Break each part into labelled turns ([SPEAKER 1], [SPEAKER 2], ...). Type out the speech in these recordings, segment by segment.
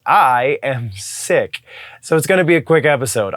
[SPEAKER 1] I am sick. So it's going to be a quick episode.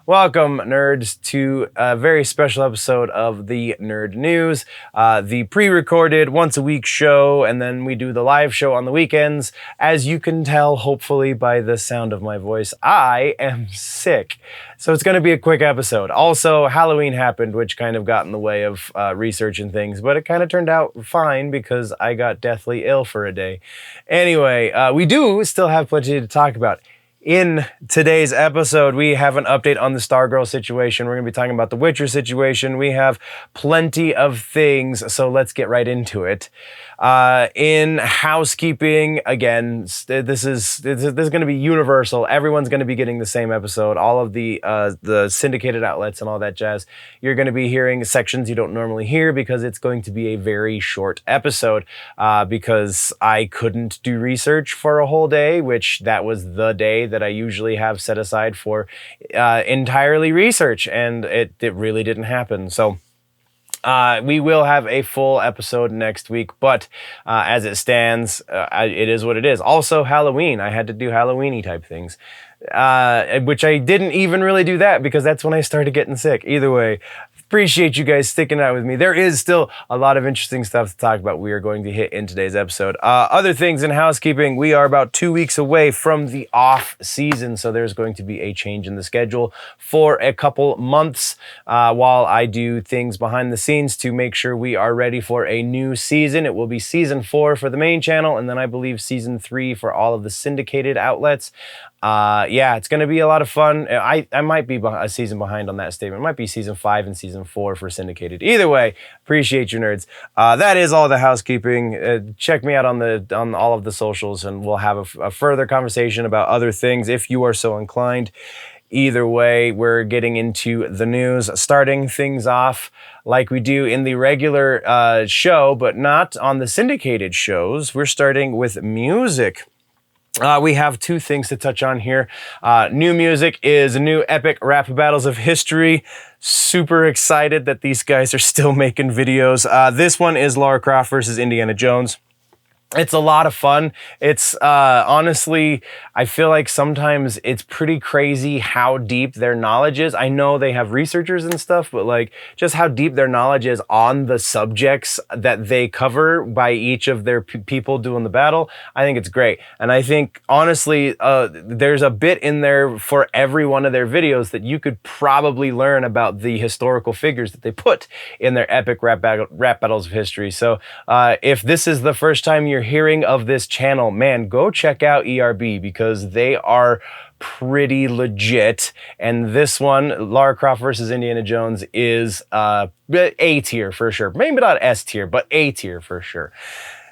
[SPEAKER 1] Welcome, nerds, to a very special episode of the Nerd News, the pre-recorded once-a-week show, and then we do the live show on the weekends. As you can tell, hopefully, by the sound of my voice, I am sick. So it's going to be a quick episode. Also, Halloween happened, which kind of got in the way of research and things, but it kind of turned out fine because I got deathly ill for a day. Anyway, we do still have plenty to talk about. In today's episode, we have an update on the Stargirl situation. We're going to be talking about the Witcher situation. We have plenty of things, so let's get right into it. In housekeeping, again, this is going to be universal. Everyone's going to be getting the same episode. All of the syndicated outlets and all that jazz. You're going to be hearing sections you don't normally hear because it's going to be a very short episode. Because I couldn't do research for a whole day, which that was the day that I usually have set aside for entirely research, and it really didn't happen. So we will have a full episode next week, but as it stands, it is what it is. Also, Halloween. I had to do Halloween-y type things, which I didn't even really do that because that's when I started getting sick. Either way, appreciate you guys sticking out with me. There is still a lot of interesting stuff to talk about we are going to hit in today's episode. Other things in housekeeping, we are about 2 weeks away from the off season, so there's going to be a change in the schedule for a couple months while I do things behind the scenes to make sure we are ready for a new season. It will be season 4 for the main channel, and then I believe season 3 for all of the syndicated outlets. Yeah, it's going to be a lot of fun. I might be a season behind on that statement. It might be season 5 and season 4 for syndicated. Either way, appreciate you, nerds. That is all the housekeeping. Check me out on all of the socials, and we'll have a further conversation about other things if you are so inclined. Either way, we're getting into the news, starting things off like we do in the regular show, but not on the syndicated shows. We're starting with music. We have 2 things to touch on here. New music is new epic rap battles of history. Super excited that these guys are still making videos. This one is Lara Croft versus Indiana Jones. It's a lot of fun. It's honestly, I feel like sometimes it's pretty crazy how deep their knowledge is. I know they have researchers and stuff, but like just how deep their knowledge is on the subjects that they cover by each of their people doing the battle. I think it's great. And I think honestly, there's a bit in there for every one of their videos that you could probably learn about the historical figures that they put in their epic rap battles of history. So if this is the first time you're hearing of this channel, man, go check out ERB because they are pretty legit. And this one, Lara Croft versus Indiana Jones, is A tier for sure. Maybe not S tier, but A tier for sure.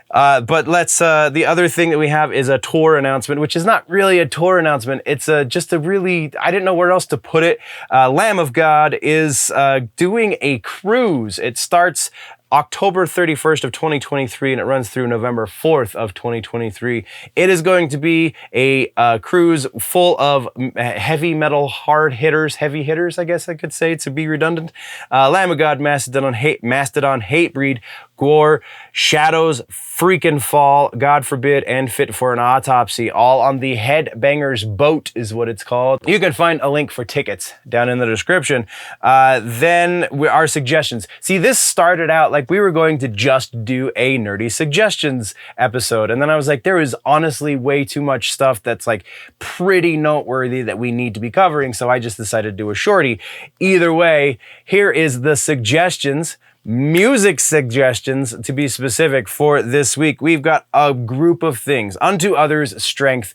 [SPEAKER 1] But let's, the other thing that we have is a tour announcement, which is not really a tour announcement. It's just a really, I didn't know where else to put it. Lamb of God is doing a cruise. It starts October 31st of 2023, and it runs through November 4th of 2023. It is going to be a cruise full of heavy metal heavy hitters, I guess I could say, to be redundant. Lamb of God, Mastodon, Hatebreed, Gore, Shadows, Freaking Fall, God Forbid, and Fit for an Autopsy, all on the Headbangers Boat is what it's called. You can find a link for tickets down in the description. Then our suggestions. See, this started out like we were going to just do a nerdy suggestions episode, and then I was like, there is honestly way too much stuff that's like pretty noteworthy that we need to be covering, so I just decided to do a shorty. Either way, here is the suggestions. Music suggestions, to be specific, for this week. We've got a group of things. Unto Others, Strength,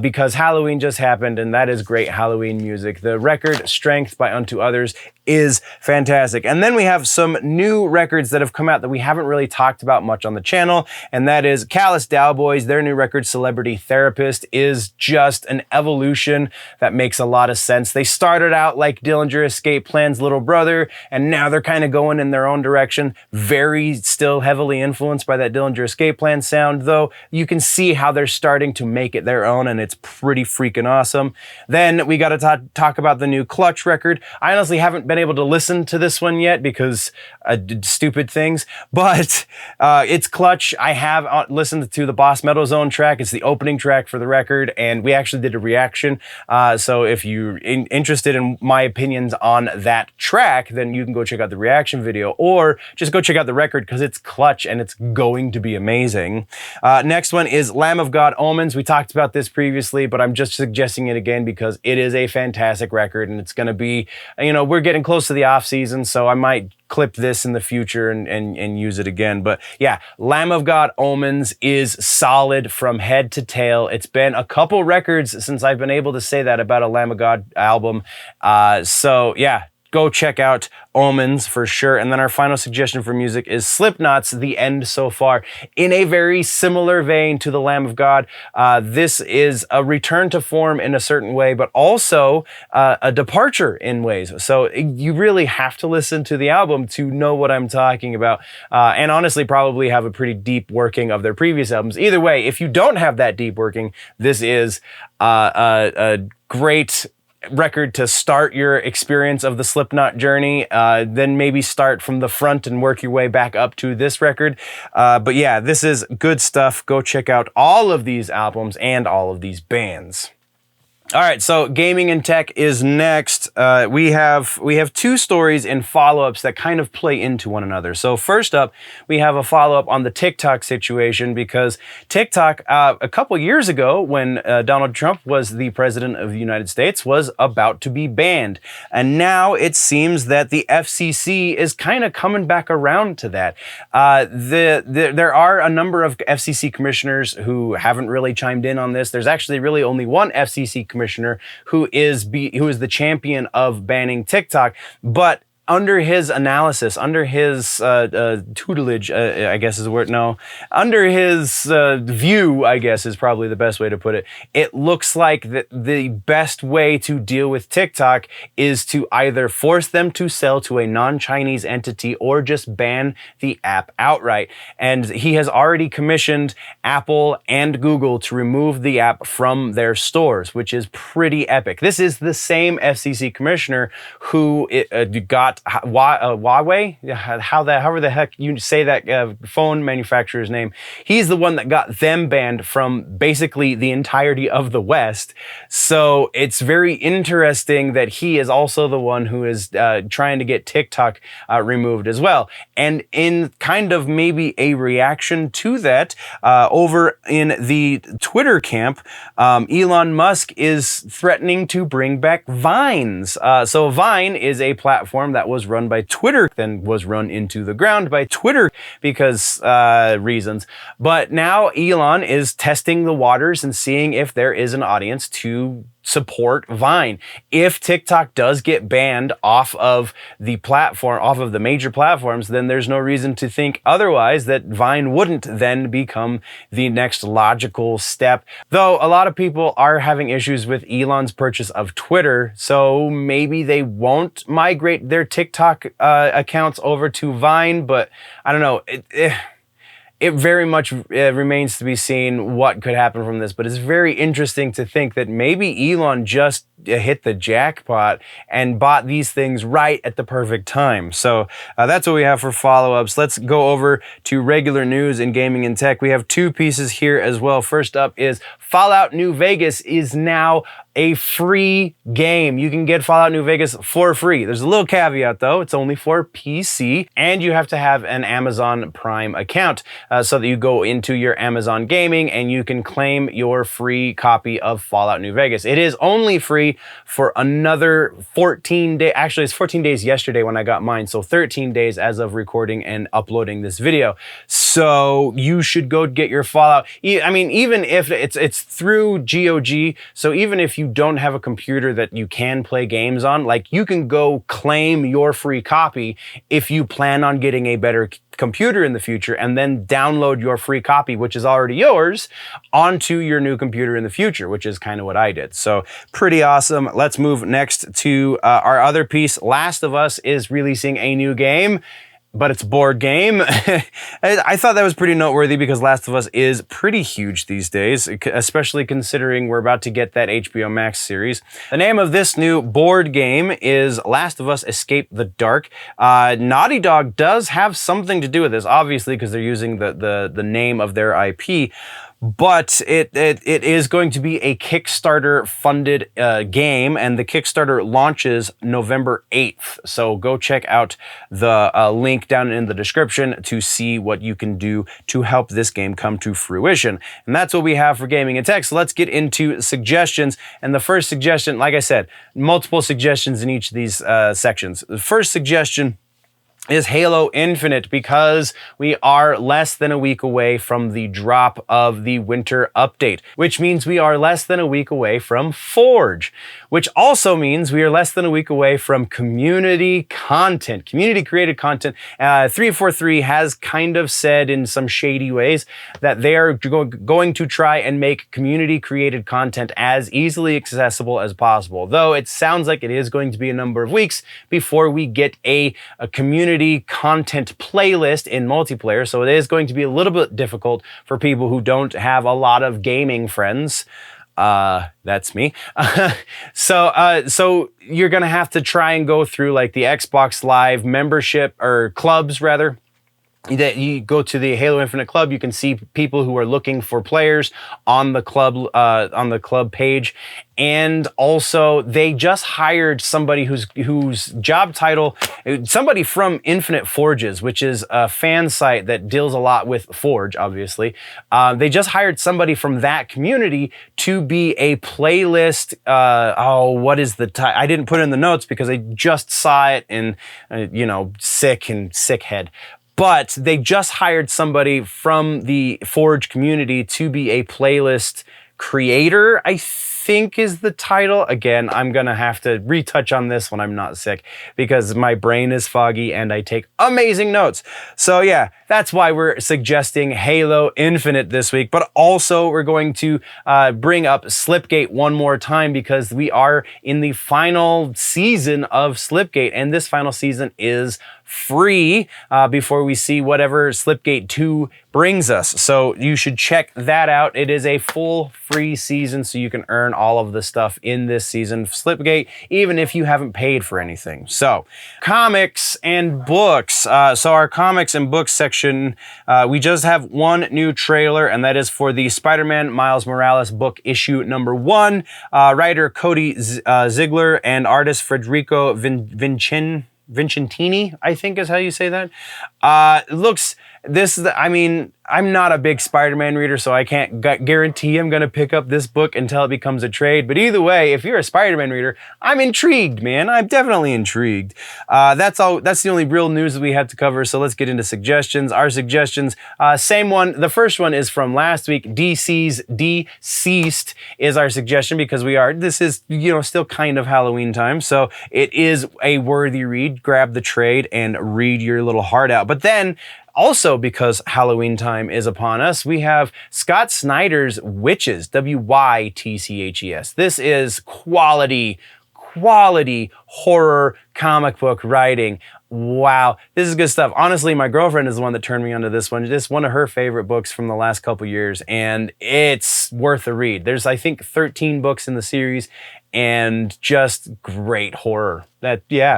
[SPEAKER 1] because Halloween just happened, and that is great Halloween music. The record Strength by Unto Others is fantastic. And then we have some new records that have come out that we haven't really talked about much on the channel, and that is Callous Daoboys. Their new record, Celebrity Therapist, is just an evolution that makes a lot of sense. They started out like Dillinger Escape Plan's little brother, and now they're kind of going in their own direction. Very still heavily influenced by that Dillinger Escape Plan sound, though you can see how they're starting to make it their own, and it's pretty freaking awesome. Then we got to talk about the new Clutch record. I honestly haven't been able to listen to this one yet because I did stupid things, but it's Clutch. I have listened to the Boss Metal Zone track. It's the opening track for the record, and we actually did a reaction. So if you're interested in my opinions on that track, then you can go check out the reaction video, or just go check out the record because it's Clutch and it's going to be amazing. Next one is Lamb of God Omens. We talked about this previously, but I'm just suggesting it again because it is a fantastic record, and it's going to be, we're getting close to the off season, so I might clip this in the future and use it again. But yeah, Lamb of God Omens is solid from head to tail. It's been a couple records since I've been able to say that about a Lamb of God album. So yeah, go check out Omens for sure. And then our final suggestion for music is Slipknot's The End So Far. In a very similar vein to the Lamb of God, this is a return to form in a certain way, but also a departure in ways. So you really have to listen to the album to know what I'm talking about. And honestly, probably have a pretty deep working of their previous albums. Either way, if you don't have that deep working, this is a great record to start your experience of the Slipknot journey, then maybe start from the front and work your way back up to this record. But yeah, this is good stuff. Go check out all of these albums and all of these bands. All right, so gaming and tech is next. We have two stories and follow-ups that kind of play into one another. So first up, we have a follow-up on the TikTok situation, because TikTok, a couple years ago, when Donald Trump was the president of the United States, was about to be banned. And now it seems that the FCC is kind of coming back around to that. There are a number of FCC commissioners who haven't really chimed in on this. There's actually really only one FCC commissioner who is the champion of banning TikTok, but under his analysis, under his tutelage, I guess is the word, no, under his view, I guess is probably the best way to put it, it looks like the best way to deal with TikTok is to either force them to sell to a non-Chinese entity or just ban the app outright. And he has already commissioned Apple and Google to remove the app from their stores, which is pretty epic. This is the same FCC commissioner who got Huawei, however the heck you say that phone manufacturer's name. He's the one that got them banned from basically the entirety of the West. So it's very interesting that he is also the one who is trying to get TikTok removed as well. And in kind of maybe a reaction to that, over in the Twitter camp, Elon Musk is threatening to bring back Vines. So Vine is a platform that was run by Twitter, then was run into the ground by Twitter because reasons. But now Elon is testing the waters and seeing if there is an audience to support Vine. If TikTok does get banned off of the platform, off of the major platforms, then there's no reason to think otherwise that Vine wouldn't then become the next logical step. Though a lot of people are having issues with Elon's purchase of Twitter, so maybe they won't migrate their TikTok accounts over to Vine, but I don't know. It very much remains to be seen what could happen from this, but it's very interesting to think that maybe Elon just hit the jackpot and bought these things right at the perfect time. So that's what we have for follow-ups. Let's go over to regular news in gaming and tech. We have two pieces here as well. First up is Fallout New Vegas is now a free game. You can get Fallout New Vegas for free. There's a little caveat though. It's only for PC, and you have to have an Amazon Prime account so that you go into your Amazon Gaming and you can claim your free copy of Fallout New Vegas. It is only free for another 14 days. Actually, it's 14 days yesterday when I got mine, so 13 days as of recording and uploading this video. So you should go get your Fallout. I mean, even if it's through GOG. So even if you don't have a computer that you can play games on, like, you can go claim your free copy if you plan on getting a better computer in the future, and then download your free copy, which is already yours, onto your new computer in the future, which is kind of what I did. So pretty awesome. Let's move next to our other piece. Last of Us is releasing a new game, but it's a board game. I thought that was pretty noteworthy because Last of Us is pretty huge these days, especially considering we're about to get that HBO Max series. The name of this new board game is Last of Us Escape the Dark. Naughty Dog does have something to do with this, obviously, because they're using the name of their IP. But it is going to be a Kickstarter funded game, and the Kickstarter launches November 8th. So go check out the link down in the description to see what you can do to help this game come to fruition. And that's what we have for Gaming and Tech. So let's get into suggestions. And the first suggestion, like I said, multiple suggestions in each of these sections. The first suggestion is Halo Infinite, because we are less than a week away from the drop of the winter update, which means we are less than a week away from Forge, which also means we are less than a week away from community content, community created content. 343 has kind of said in some shady ways that they are going to try and make community created content as easily accessible as possible, though it sounds like it is going to be a number of weeks before we get a community content playlist in multiplayer. So it is going to be a little bit difficult for people who don't have a lot of gaming friends. That's me. So you're gonna have to try and go through like the Xbox Live membership, or clubs rather. That you go to the Halo Infinite Club, you can see people who are looking for players on the club page. And also, they just hired somebody whose job title, somebody from Infinite Forges, which is a fan site that deals a lot with Forge, obviously. They just hired somebody from that community to be a playlist. What is the title? I didn't put it in the notes because I just saw it in, sick head. But they just hired somebody from the Forge community to be a playlist creator, I think is the title. Again, I'm gonna have to retouch on this when I'm not sick because my brain is foggy and I take amazing notes. So yeah, that's why we're suggesting Halo Infinite this week, but also we're going to bring up Slipgate one more time because we are in the final season of Slipgate, and this final season is free before we see whatever Slipgate 2 brings us. So you should check that out. It is a full free season, so you can earn all of the stuff in this season of Slipgate, even if you haven't paid for anything. So comics and books. So our comics and books section, we just have one new trailer, and that is for the Spider-Man Miles Morales book issue number 1. Writer Cody Ziegler and artist Federico Vincentini, I think is how you say that. I'm not a big Spider-Man reader, so I can't guarantee I'm going to pick up this book until it becomes a trade. But either way, if you're a Spider-Man reader, I'm intrigued, man. I'm definitely intrigued. That's all. That's the only real news that we have to cover. So let's get into suggestions. Our suggestions, same one. The first one is from last week. DC's Deceased is our suggestion because this is still kind of Halloween time, so it is a worthy read. Grab the trade and read your little heart out. But then, also, because Halloween time is upon us, we have Scott Snyder's Witches, Wytches. This is quality horror comic book writing. Wow, this is good stuff. Honestly, my girlfriend is the one that turned me onto this one. It's one of her favorite books from the last couple years, and it's worth a read. There's, I think, 13 books in the series, and just great horror.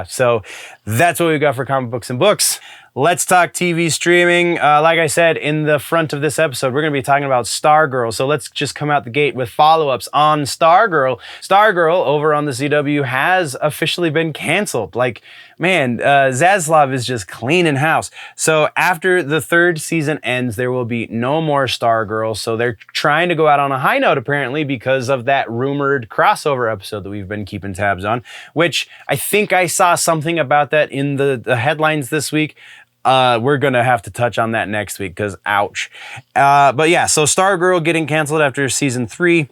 [SPEAKER 1] So that's what we got for comic books and books. Let's talk TV streaming. Like I said in the front of this episode, we're going to be talking about Stargirl. So let's just come out the gate with follow-ups on Stargirl. Stargirl over on the CW has officially been canceled. Zaslav is just cleaning house. So after the 3rd season ends, there will be no more Stargirl. So they're trying to go out on a high note, apparently, because of that rumored crossover episode that we've been keeping tabs on, which I think I saw something about that in the headlines this week. we're gonna have to touch on that next week because ouch. But yeah, so Stargirl getting canceled after season 3.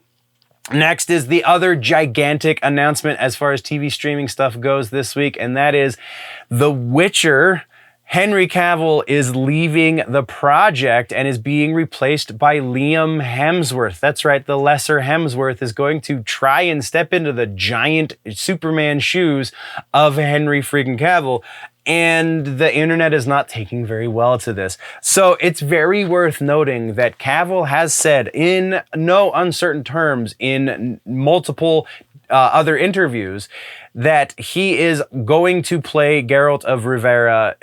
[SPEAKER 1] Next is the other gigantic announcement as far as TV streaming stuff goes this week, and that is The Witcher. Henry Cavill is leaving the project and is being replaced by Liam Hemsworth. That's right, the lesser Hemsworth is going to try and step into the giant Superman shoes of Henry freaking Cavill. And the internet is not taking very well to this. So it's very worth noting that Cavill has said in no uncertain terms in multiple other interviews that he is going to play Geralt of Rivia,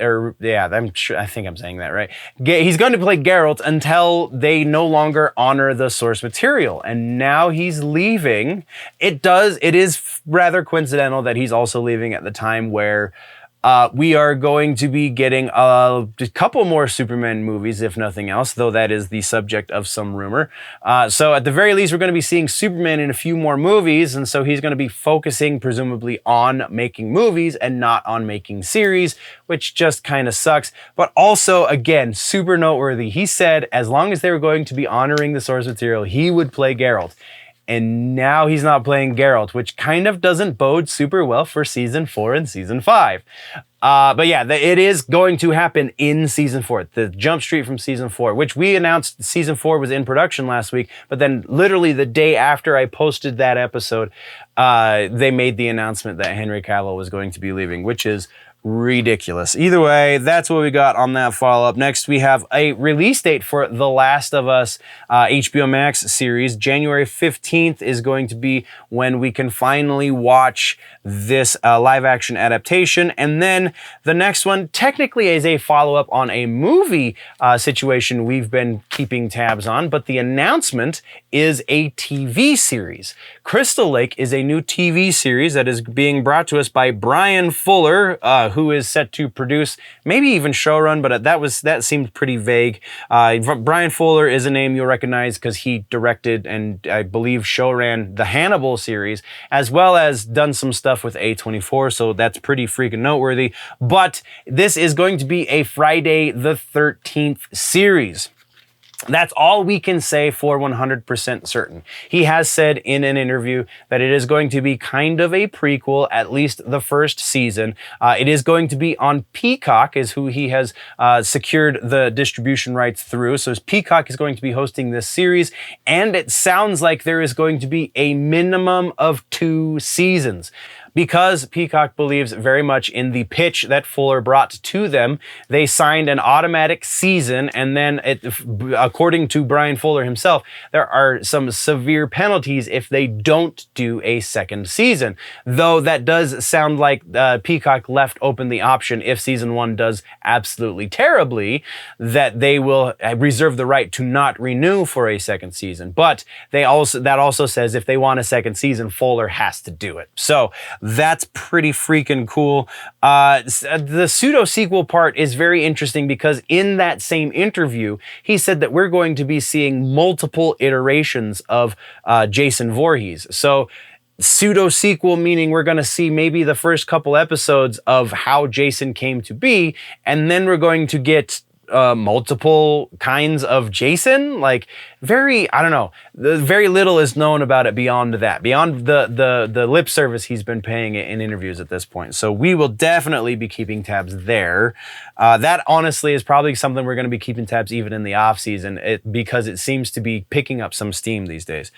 [SPEAKER 1] I think I'm saying that right. He's going to play Geralt until they no longer honor the source material, and now he's leaving. It is rather coincidental that he's also leaving at the time where we are going to be getting a couple more Superman movies, if nothing else, though that is the subject of some rumor. So at the very least, we're going to be seeing Superman in a few more movies, and so he's going to be focusing presumably on making movies and not on making series, which just kind of sucks. But also, again, super noteworthy. He said as long as they were going to be honoring the source material, he would play Geralt. And now he's not playing Geralt, which kind of doesn't bode super well for season 4 and season 5. But yeah, it is going to happen in season 4. The jump street from season 4, which we announced season 4 was in production last week. But then literally the day after I posted that episode, they made the announcement that Henry Cavill was going to be leaving, which is ridiculous. Either way, that's what we got on that follow-up. Next, we have a release date for The Last of Us HBO Max series. January 15th is going to be when we can finally watch this live-action adaptation. And then the next one technically is a follow-up on a movie situation we've been keeping tabs on, but the announcement is a TV series. Crystal Lake is a new TV series that is being brought to us by Bryan Fuller, who is set to produce, maybe even showrun, but that seemed pretty vague. Bryan Fuller is a name you'll recognize because he directed and I believe showran the Hannibal series, as well as done some stuff with A24, so that's pretty freaking noteworthy. But this is going to be a Friday the 13th series. That's all we can say for 100% certain. He has said in an interview that it is going to be kind of a prequel, at least the first season. It is going to be on Peacock, is who he has secured the distribution rights through. So Peacock is going to be hosting this series, and it sounds like there is going to be a minimum of 2 seasons. Because Peacock believes very much in the pitch that Fuller brought to them, they signed an automatic season, and then, according to Bryan Fuller himself, there are some severe penalties if they don't do a second season. Though that does sound like Peacock left open the option, if season 1 does absolutely terribly, that they will reserve the right to not renew for a second season. But that also says if they want a second season, Fuller has to do it. So that's pretty freaking cool. The pseudo-sequel part is very interesting because in that same interview, he said that we're going to be seeing multiple iterations of Jason Voorhees. So pseudo-sequel meaning we're going to see maybe the first couple episodes of how Jason came to be, and then we're going to get multiple kinds of Jason. Like, very little is known about it beyond that, beyond the lip service he's been paying it in interviews at this point. So we will definitely be keeping tabs there. That honestly is probably something we're going to be keeping tabs even in the off season, because it seems to be picking up some steam these days.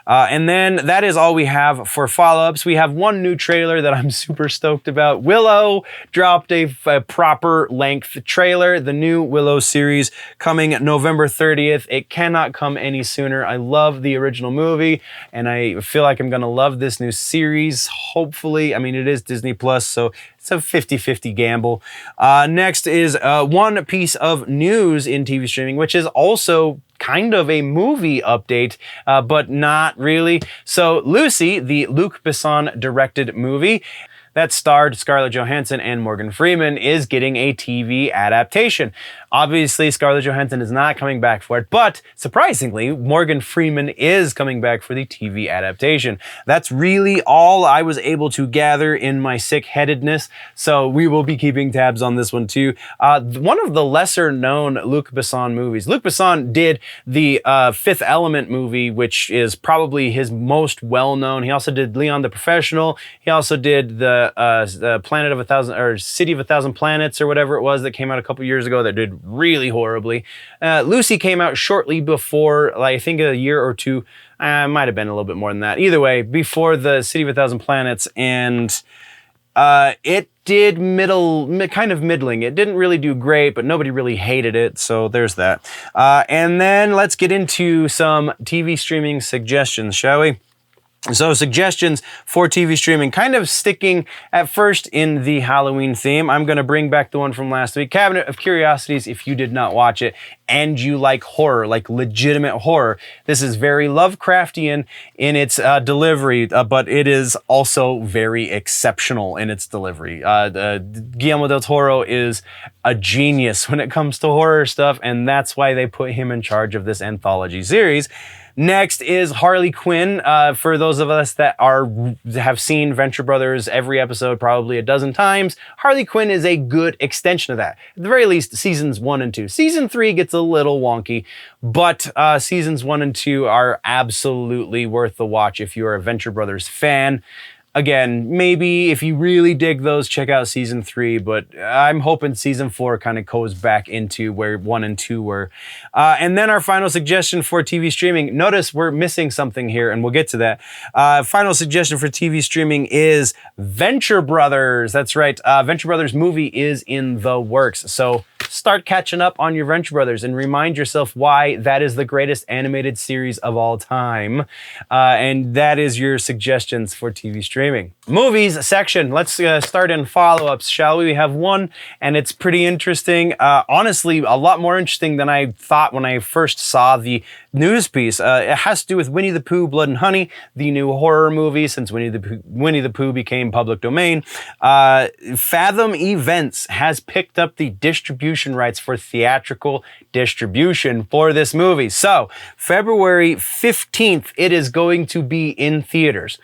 [SPEAKER 1] And then that is all we have for follow-ups. We have one new trailer that I'm super stoked about. Willow dropped a proper length trailer, the new Willow series coming November 30th. It cannot come any sooner. I love the original movie, and I feel like I'm going to love this new series, hopefully. I mean, it is Disney Plus, so it's a 50-50 gamble. Next is one piece of news in TV streaming, which is also kind of a movie update, but not really. So Lucy, the Luc Besson directed movie that starred Scarlett Johansson and Morgan Freeman, is getting a TV adaptation. Obviously, Scarlett Johansson is not coming back for it, but surprisingly, Morgan Freeman is coming back for the TV adaptation. That's really all I was able to gather in my sick-headedness, so we will be keeping tabs on this one too. One of the lesser-known Luc Besson movies. Luc Besson did the Fifth Element movie, which is probably his most well-known. He also did Leon the Professional. He also did the Planet of a Thousand, or City of a Thousand Planets, or whatever it was, that came out a couple years ago that did really horribly. Lucy came out shortly before, like, I think a year or two, might have been a little bit more than that. Either way, before the City of a Thousand Planets, and it did kind of middling. It didn't really do great, but nobody really hated it, so there's that. And then let's get into some TV streaming suggestions, shall we? So suggestions for TV streaming, kind of sticking at first in the Halloween theme. I'm going to bring back the one from last week, Cabinet of Curiosities, if you did not watch it and you like horror, like legitimate horror. This is very Lovecraftian in its delivery, but it is also very exceptional in its delivery. Guillermo del Toro is a genius when it comes to horror stuff, and that's why they put him in charge of this anthology series. Next is Harley Quinn. For those of us that have seen Venture Brothers every episode probably a dozen times, Harley Quinn is a good extension of that. At the very least, seasons 1 and 2. Season 3 gets a little wonky, but seasons 1 and 2 are absolutely worth the watch if you're a Venture Brothers fan. Again, maybe if you really dig those, check out season 3, but I'm hoping season 4 kind of goes back into where 1 and 2 were. And then our final suggestion for TV streaming. Notice we're missing something here, and we'll get to that. Final suggestion for TV streaming is Venture Brothers. That's right. Venture Brothers movie is in the works. So start catching up on your Venture Brothers and remind yourself why that is the greatest animated series of all time. And that is your suggestions for TV streaming. Movies section. Let's start in follow-ups, shall we? We have one, and it's pretty interesting. Honestly, a lot more interesting than I thought when I first saw the news piece. It has to do with Winnie the Pooh, Blood and Honey, the new horror movie since Winnie the Pooh became public domain. Fathom Events has picked up the distribution rights for theatrical distribution for this movie. So, February 15th, it is going to be in theaters.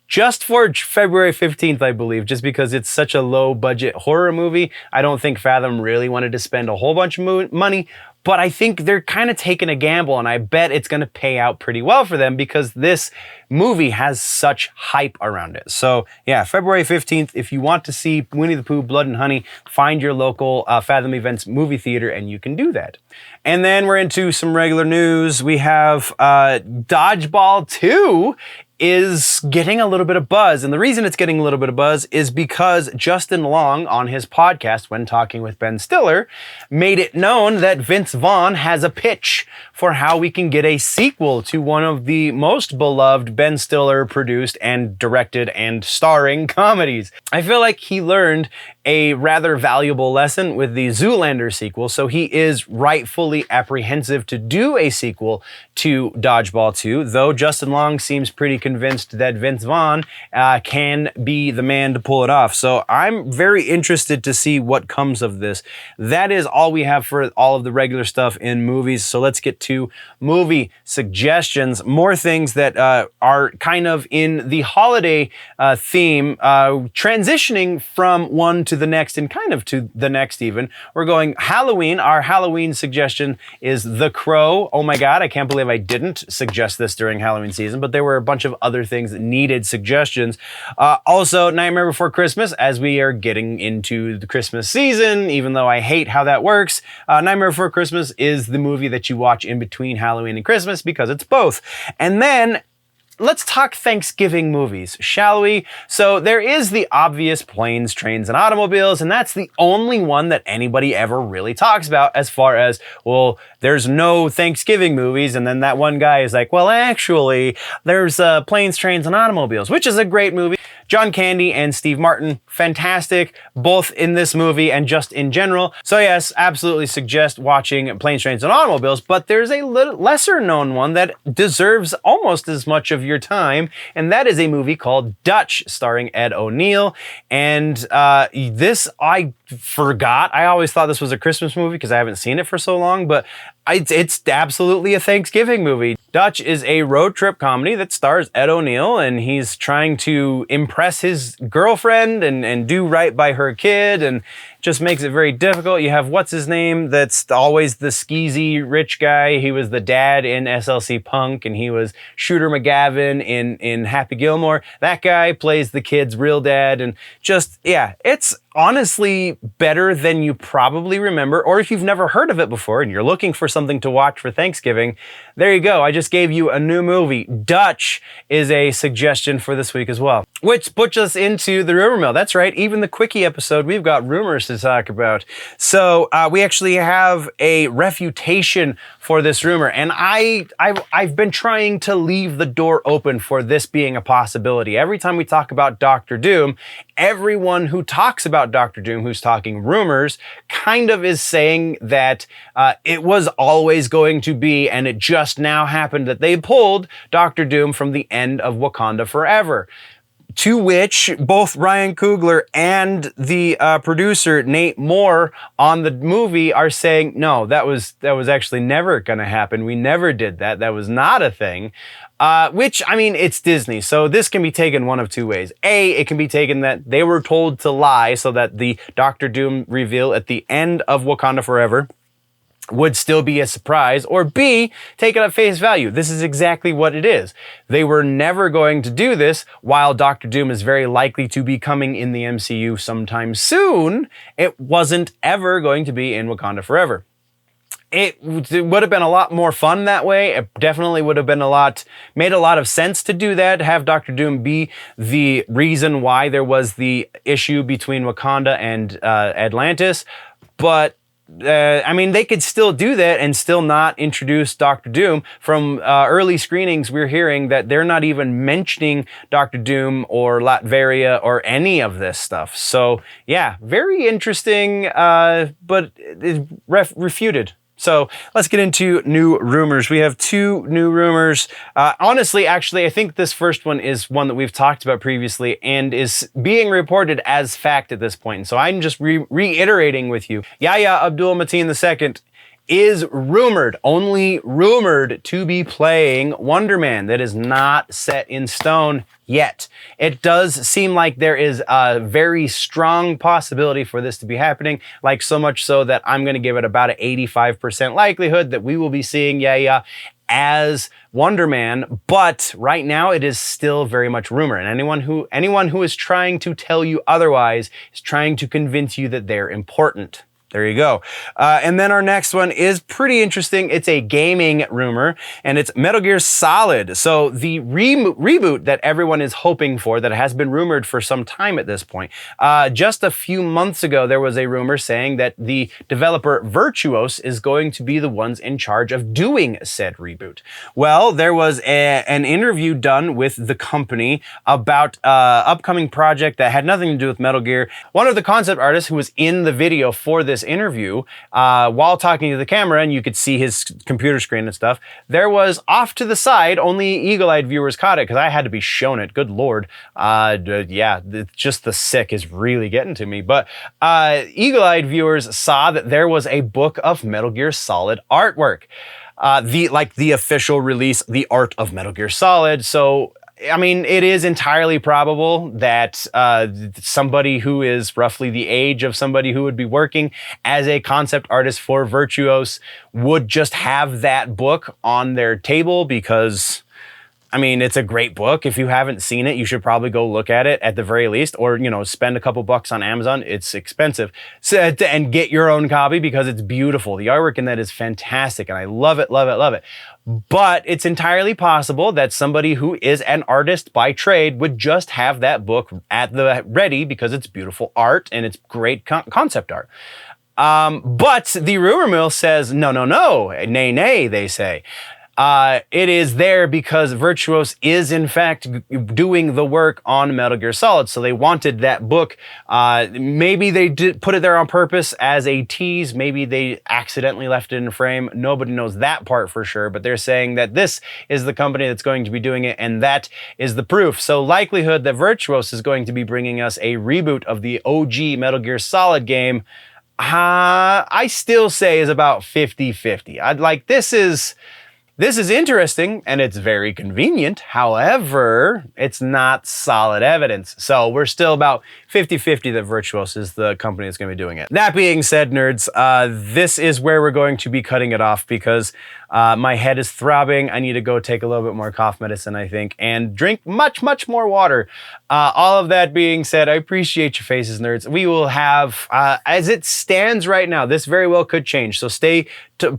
[SPEAKER 1] Just for February 15th, I believe, just because it's such a low-budget horror movie. I don't think Fathom really wanted to spend a whole bunch of money, but I think they're kind of taking a gamble, and I bet it's going to pay out pretty well for them because this movie has such hype around it. So, yeah, February 15th, if you want to see Winnie the Pooh, Blood and Honey, find your local Fathom Events movie theater, and you can do that. And then we're into some regular news. We have Dodgeball 2 is getting a little bit of buzz. And the reason it's getting a little bit of buzz is because Justin Long on his podcast, when talking with Ben Stiller, made it known that Vince Vaughn has a pitch for how we can get a sequel to one of the most beloved Ben Stiller produced and directed and starring comedies. I feel like he learned a rather valuable lesson with the Zoolander sequel, so he is rightfully apprehensive to do a sequel to Dodgeball 2, though Justin Long seems pretty convinced that Vince Vaughn can be the man to pull it off. So I'm very interested to see what comes of this. That is all we have for all of the regular stuff in movies, so let's get to movie suggestions. More things that are kind of in the holiday theme, transitioning from one to the next and kind of to the next even. We're going Halloween. Our Halloween suggestion is The Crow. Oh my God, I can't believe I didn't suggest this during Halloween season, but there were a bunch of other things that needed suggestions. Also, Nightmare Before Christmas, as we are getting into the Christmas season, even though I hate how that works. Nightmare Before Christmas is the movie that you watch in between Halloween and Christmas because it's both. And then let's talk Thanksgiving movies, shall we? So there is the obvious Planes, Trains, and Automobiles, and that's the only one that anybody ever really talks about as far as, well, there's no Thanksgiving movies, and then that one guy is like, well, actually, there's Planes, Trains, and Automobiles, which is a great movie. John Candy and Steve Martin, fantastic, both in this movie and just in general. So yes, absolutely suggest watching Planes, Trains, and Automobiles, but there's a lesser known one that deserves almost as much of your time, and that is a movie called Dutch, starring Ed O'Neill. And this, I forgot. I always thought this was a Christmas movie because I haven't seen it for so long, but it's absolutely a Thanksgiving movie. Dutch is a road trip comedy that stars Ed O'Neill, and he's trying to impress his girlfriend and do right by her kid, and just makes it very difficult. You have what's his name that's always the skeezy rich guy. He was the dad in SLC Punk, and he was Shooter McGavin in Happy Gilmore. That guy plays the kid's real dad, and just, yeah, it's honestly better than you probably remember, or if you've never heard of it before and you're looking for something to watch for Thanksgiving, there you go. I just gave you a new movie. Dutch is a suggestion for this week as well. Which puts us into the rumor mill. That's right, even the quickie episode, we've got rumors to talk about. So we actually have a refutation for this rumor, and I've been trying to leave the door open for this being a possibility. Every time we talk about Doctor Doom, everyone who talks about Doctor Doom, who's talking rumors, kind of is saying that it was always going to be, and it just now happened that they pulled Doctor Doom from the end of Wakanda Forever. To which both Ryan Coogler and the producer Nate Moore on the movie are saying, no, that was actually never going to happen. We never did that. That was not a thing. Which, I mean, it's Disney, so this can be taken one of two ways. A, it can be taken that they were told to lie so that the Doctor Doom reveal at the end of Wakanda Forever would still be a surprise, or B, take it at face value. This is exactly what it is. They were never going to do this. While Doctor Doom is very likely to be coming in the MCU sometime soon, it wasn't ever going to be in Wakanda Forever. It would have been a lot more fun that way. It definitely would have been made a lot of sense to do that, have Doctor Doom be the reason why there was the issue between Wakanda and Atlantis. But I mean, they could still do that and still not introduce Doctor Doom. From early screenings, we're hearing that they're not even mentioning Doctor Doom or Latveria or any of this stuff. So yeah, very interesting, but refuted. So let's get into new rumors. We have two new rumors. Honestly, actually, I think this first one is one that we've talked about previously and is being reported as fact at this point. And so I'm just reiterating with you. Yahya Abdul-Mateen II is only rumored to be playing Wonder Man. That is not set in stone yet. It does seem like there is a very strong possibility for this to be happening, like so much so that I'm going to give it about an 85% likelihood that we will be seeing Yahya as Wonder Man, but right now it is still very much rumor, and anyone who is trying to tell you otherwise is trying to convince you that they're important. There you go. And then our next one is pretty interesting. It's a gaming rumor, and it's Metal Gear Solid. So the reboot that everyone is hoping for, that has been rumored for some time at this point. Just a few months ago, there was a rumor saying that the developer Virtuos is going to be the ones in charge of doing said reboot. Well, there was an interview done with the company about an upcoming project that had nothing to do with Metal Gear. One of the concept artists who was in the video for this interview, while talking to the camera, and you could see his computer screen and stuff, there was off to the side, only eagle-eyed viewers caught it because I had to be shown it. Good Lord. Yeah, just the sick is really getting to me. But eagle-eyed viewers saw that there was a book of Metal Gear Solid artwork. The official release, The Art of Metal Gear Solid. So I mean, it is entirely probable that somebody who is roughly the age of somebody who would be working as a concept artist for Virtuos would just have that book on their table because, I mean, it's a great book. If you haven't seen it, you should probably go look at it at the very least, or, you know, spend a couple bucks on Amazon. It's expensive. And get your own copy because it's beautiful. The artwork in that is fantastic, and I love it, love it, love it. But it's entirely possible that somebody who is an artist by trade would just have that book at the ready because it's beautiful art and it's great concept art. But the rumor mill says, no, nay, they say. it is there because Virtuos is in fact doing the work on Metal Gear Solid. So they wanted that book. Maybe they did put it there on purpose as a tease. Maybe they accidentally left it in frame. Nobody knows that part for sure, but they're saying that this is the company that's going to be doing it, and that is the proof. So likelihood that Virtuos is going to be bringing us a reboot of the OG Metal Gear Solid game, I still say is about 50-50. I'd like, this is interesting and it's very convenient. However, it's not solid evidence. So we're still about 50-50 that Virtuos is the company that's going to be doing it. That being said, nerds, this is where we're going to be cutting it off because my head is throbbing. I need to go take a little bit more cough medicine, I think, and drink much, much more water. All of that being said, I appreciate your faces, nerds. We will have, as it stands right now, this very well could change. So stay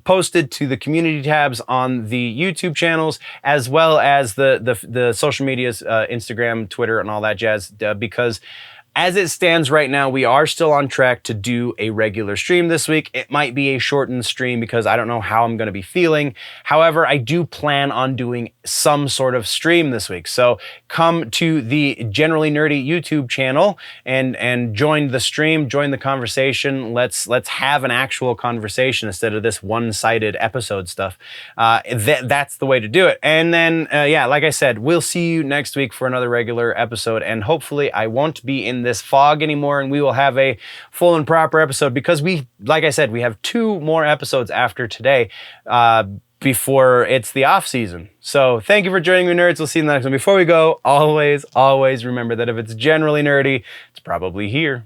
[SPEAKER 1] posted to the community tabs on the YouTube channels, as well as the social medias, Instagram, Twitter, and all that jazz, because as it stands right now, we are still on track to do a regular stream this week. It might be a shortened stream because I don't know how I'm going to be feeling. However, I do plan on doing some sort of stream this week. So come to the Generally Nerdy YouTube channel and join the stream, join the conversation. Let's have an actual conversation instead of this one-sided episode stuff. That's the way to do it. And then, yeah, like I said, we'll see you next week for another regular episode. And hopefully I won't be in this fog anymore, and we will have a full and proper episode because like I said, we have 2 more episodes after today before it's the off season. So thank you for joining me, nerds. We'll see you in the next one. Before we go, always remember that if it's generally nerdy, it's probably here.